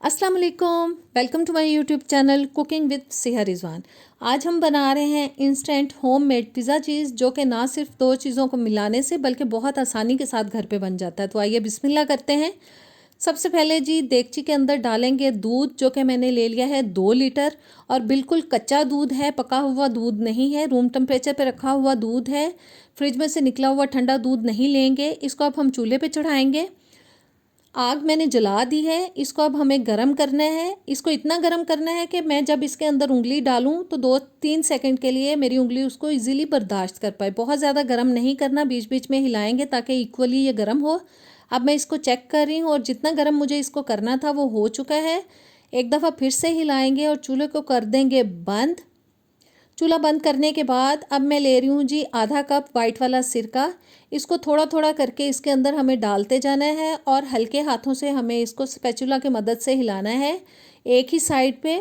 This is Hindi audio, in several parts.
अस्सलाम वालेकुम, welcome to my YouTube channel cooking with Siha Rizwan. आज हम बना रहे हैं इंस्टेंट होममेड पिज़्ज़ा चीज़, जो कि ना सिर्फ दो चीज़ों को मिलाने से बल्कि बहुत आसानी के साथ घर पे बन जाता है। तो आइए बिस्मिल्लाह करते हैं। सबसे पहले जी देगची के अंदर डालेंगे दूध, जो कि मैंने ले लिया है 2 लीटर और बिल्कुल कच्चा दूध है, पका हुआ दूध नहीं है, रूम टेम्परेचर पे रखा हुआ दूध है। फ्रिज में से निकला हुआ ठंडा दूध नहीं लेंगे। इसको अब हम चूल्हे पे चढ़ाएंगे। आग मैंने जला दी है। इसको अब हमें गरम करना है। इसको इतना गरम करना है कि मैं जब इसके अंदर उंगली डालूं तो 2-3 सेकंड के लिए मेरी उंगली उसको इजीली बर्दाश्त कर पाए। बहुत ज़्यादा गरम नहीं करना, बीच बीच में हिलाएंगे ताकि इक्वली ये गरम हो। अब मैं इसको चेक कर रही हूँ और जितना गरम मुझे इसको करना था वो हो चुका है। एक दफ़ा फिर से हिलाएंगे और चूल्हे को कर देंगे बंद। चूल्हा बंद करने के बाद अब मैं ले रही हूँ जी आधा कप वाइट वाला सिरका। इसको थोड़ा थोड़ा करके इसके अंदर हमें डालते जाना है और हल्के हाथों से हमें इसको स्पैचुला की मदद से हिलाना है एक ही साइड पे,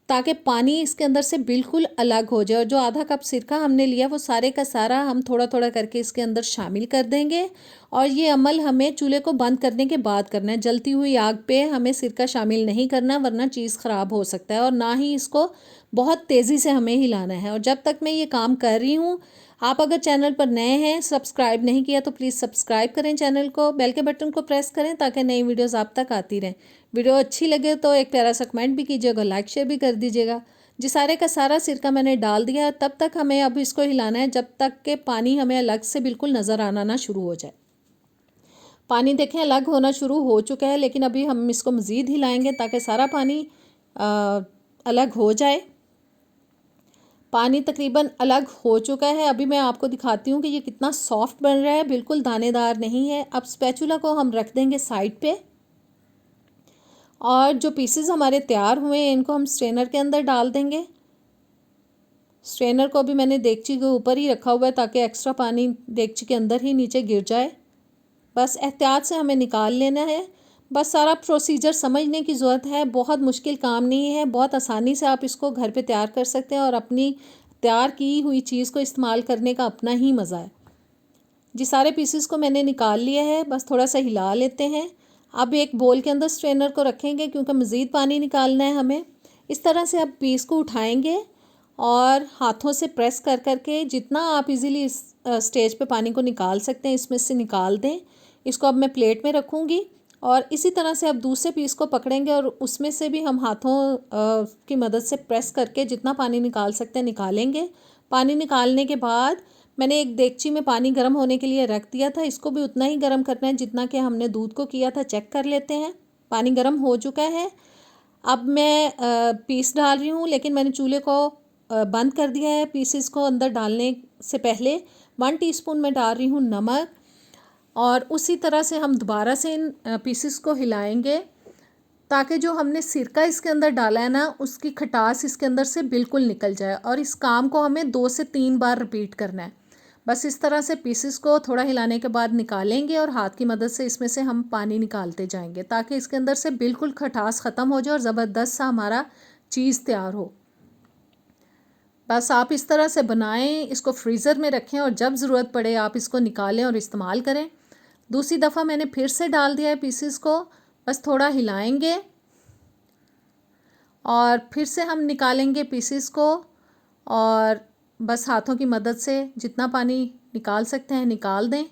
ताकि पानी इसके अंदर से बिल्कुल अलग हो जाए। और जो आधा कप सिरका हमने लिया वो सारे का सारा हम थोड़ा थोड़ा करके इसके अंदर शामिल कर देंगे। और ये अमल हमें चूल्हे को बंद करने के बाद करना है। जलती हुई आग पे हमें सिरका शामिल नहीं करना, वरना चीज़ ख़राब हो सकता है। और ना ही इसको बहुत तेज़ी से हमें हिलाना है। और जब तक मैं ये काम कर रही हूँ, आप अगर चैनल पर नए हैं, सब्सक्राइब नहीं किया तो प्लीज़ सब्सक्राइब करें चैनल को, बेल के बटन को प्रेस करें ताकि नई वीडियोस आप तक आती रहें। वीडियो अच्छी लगे तो एक प्यारा सा कमेंट भी कीजिएगा, लाइक शेयर भी कर दीजिएगा। जी सारे का सारा सिरका मैंने डाल दिया। तब तक हमें अब इसको हिलाना है जब तक के पानी हमें अलग से बिल्कुल नज़र आना ना शुरू हो जाए। पानी देखें अलग होना शुरू हो चुका है, लेकिन अभी हम इसको मज़ीद हिलाएंगे ताकि सारा पानी अलग हो जाए। पानी तकरीबन अलग हो चुका है। अभी मैं आपको दिखाती हूँ कि ये कितना सॉफ्ट बन रहा है, बिल्कुल दानेदार नहीं है। अब स्पैचुला को हम रख देंगे साइड पे और जो पीसेस हमारे तैयार हुए हैं इनको हम स्ट्रेनर के अंदर डाल देंगे। स्ट्रेनर को भी मैंने देगची के ऊपर ही रखा हुआ है ताकि एक्स्ट्रा पानी देगची के अंदर ही नीचे गिर जाए। बस एहतियात से हमें निकाल लेना है। बस सारा प्रोसीजर समझने की ज़रूरत है, बहुत मुश्किल काम नहीं है, बहुत आसानी से आप इसको घर पे तैयार कर सकते हैं और अपनी तैयार की हुई चीज़ को इस्तेमाल करने का अपना ही मज़ा है। जी सारे पीसेस को मैंने निकाल लिया है, बस थोड़ा सा हिला लेते हैं। अब एक बोल के अंदर स्ट्रेनर को रखेंगे क्योंकि मज़ीद पानी निकालना है हमें। इस तरह से अब पीस को उठाएंगे और हाथों से प्रेस कर करके जितना आप इजीली इस स्टेज पे पानी को निकाल सकते हैं इसमें से निकाल दें। इसको अब मैं प्लेट में रखूँगी और इसी तरह से अब दूसरे पीस को पकड़ेंगे और उसमें से भी हम हाथों की मदद से प्रेस करके जितना पानी निकाल सकते हैं निकालेंगे। पानी निकालने के बाद मैंने एक देगची में पानी गर्म होने के लिए रख दिया था। इसको भी उतना ही गर्म करना है जितना कि हमने दूध को किया था। चेक कर लेते हैं, पानी गर्म हो चुका है। अब मैं पीस डाल रही हूँ, लेकिन मैंने चूल्हे को बंद कर दिया है। पीसेस को अंदर डालने से पहले 1 टीस्पून में डाल रही हूँ नमक और उसी तरह से हम दोबारा से इन पीसेस को हिलाएंगे ताकि जो हमने सिरका इसके अंदर डाला है ना, उसकी खटास इसके अंदर से बिल्कुल निकल जाए। और इस काम को हमें 2 से 3 बार रिपीट करना है। बस इस तरह से पीसेस को थोड़ा हिलाने के बाद निकालेंगे और हाथ की मदद से इसमें से हम पानी निकालते जाएंगे ताकि इसके अंदर से बिल्कुल खटास ख़त्म हो जाए और ज़बरदस्त सा हमारा चीज़ तैयार हो। बस आप इस तरह से बनाएं, इसको फ्रीज़र में रखें और जब ज़रूरत पड़े आप इसको निकालें और इस्तेमाल करें। दूसरी दफ़ा मैंने फिर से डाल दिया है पीसेस को। बस थोड़ा हिलाएंगे और फिर से हम निकालेंगे पीसेस को और बस हाथों की मदद से जितना पानी निकाल सकते हैं निकाल दें।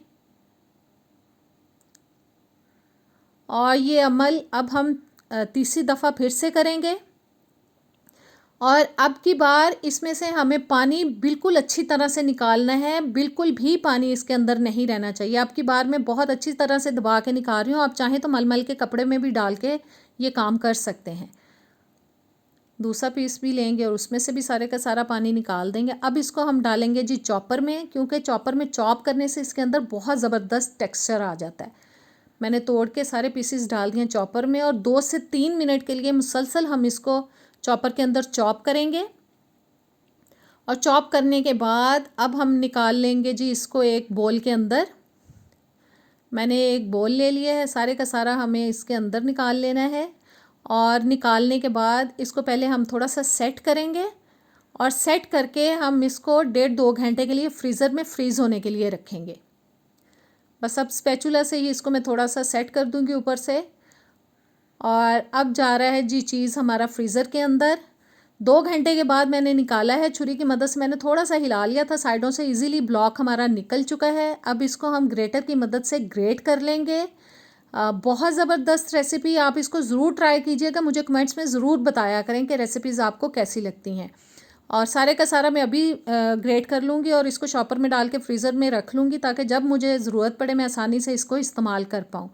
और ये अमल अब हम तीसरी दफ़ा फिर से करेंगे और अब की बार इसमें से हमें पानी बिल्कुल अच्छी तरह से निकालना है। बिल्कुल भी पानी इसके अंदर नहीं रहना चाहिए। अब की बार मैं बहुत अच्छी तरह से दबा के निकाल रही हूँ। आप चाहें तो मलमल के कपड़े में भी डाल के ये काम कर सकते हैं। दूसरा पीस भी लेंगे और उसमें से भी सारे का सारा पानी निकाल देंगे। अब इसको हम डालेंगे जी चॉपर में, क्योंकि चॉपर में चॉप करने से इसके अंदर बहुत ज़बरदस्त टेक्सचर आ जाता है। मैंने तोड़ के सारे पीसेस डाल दिए चॉपर में और 2 से 3 मिनट के लिए मुसलसल हम इसको चॉपर के अंदर चॉप करेंगे। और चॉप करने के बाद अब हम निकाल लेंगे जी इसको एक बोल के अंदर। मैंने एक बोल ले लिया है, सारे का सारा हमें इसके अंदर निकाल लेना है। और निकालने के बाद इसको पहले हम थोड़ा सा सेट करेंगे और सेट करके हम इसको 1.5-2 घंटे के लिए फ्रीज़र में फ्रीज़ होने के लिए रखेंगे। बस अब स्पैचुला से ही इसको मैं थोड़ा सा सेट कर दूंगी ऊपर से और अब जा रहा है जी चीज़ हमारा फ्रीज़र के अंदर। 2 घंटे के बाद मैंने निकाला है, छुरी की मदद से मैंने थोड़ा सा हिला लिया था साइडों से, इजीली ब्लॉक हमारा निकल चुका है। अब इसको हम ग्रेटर की मदद से ग्रेट कर लेंगे। बहुत ज़बरदस्त रेसिपी, आप इसको ज़रूर ट्राई कीजिएगा, मुझे कमेंट्स में ज़रूर बताया करें कि रेसिपीज़ आपको कैसी लगती हैं। और सारे का सारा मैं अभी ग्रेट कर लूँगी और इसको शॉपर में डाल के फ्रीज़र में रख लूँगी, ताकि जब मुझे ज़रूरत पड़े मैं आसानी से इसको इस्तेमाल कर पाऊँ।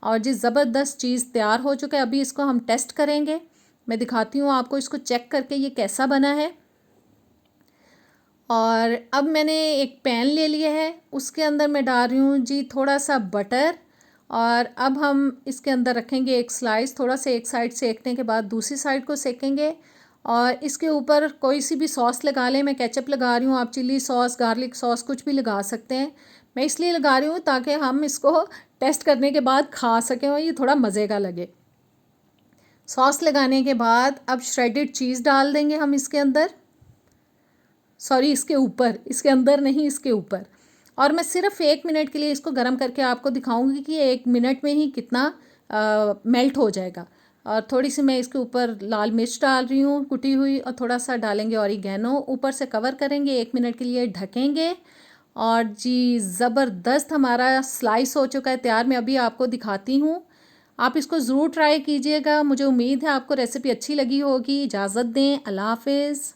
और जी ज़बरदस्त चीज़ तैयार हो चुका है। अभी इसको हम टेस्ट करेंगे, मैं दिखाती हूँ आपको इसको चेक करके ये कैसा बना है। और अब मैंने एक पैन ले लिया है, उसके अंदर मैं डाल रही हूँ जी थोड़ा सा बटर। और अब हम इसके अंदर रखेंगे एक स्लाइस, थोड़ा सा एक साइड सेकने के बाद दूसरी साइड को सेकेंगे। और इसके ऊपर कोई सी भी सॉस लगा लें, मैं केचप लगा रही हूँ, आप चिली सॉस, गार्लिक सॉस कुछ भी लगा सकते हैं। मैं इसलिए लगा रही हूँ ताकि हम इसको टेस्ट करने के बाद खा सकें और ये थोड़ा मज़े का लगे। सॉस लगाने के बाद अब श्रेडेड चीज़ डाल देंगे हम इसके अंदर, सॉरी इसके ऊपर, इसके अंदर नहीं इसके ऊपर। और मैं सिर्फ 1 मिनट के लिए इसको गर्म करके आपको दिखाऊंगी कि 1 मिनट में ही कितना मेल्ट हो जाएगा। और थोड़ी सी मैं इसके ऊपर लाल मिर्च डाल रही हूँ कुटी हुई, और थोड़ा सा डालेंगे ऑरिगेनो, ऊपर से कवर करेंगे, 1 मिनट के लिए ढकेंगे। और जी ज़बरदस्त हमारा स्लाइस हो चुका है तैयार, मैं अभी आपको दिखाती हूँ। आप इसको ज़रूर ट्राई कीजिएगा, मुझे उम्मीद है आपको रेसिपी अच्छी लगी होगी। इजाज़त दें, अल्लाह हाफिज़।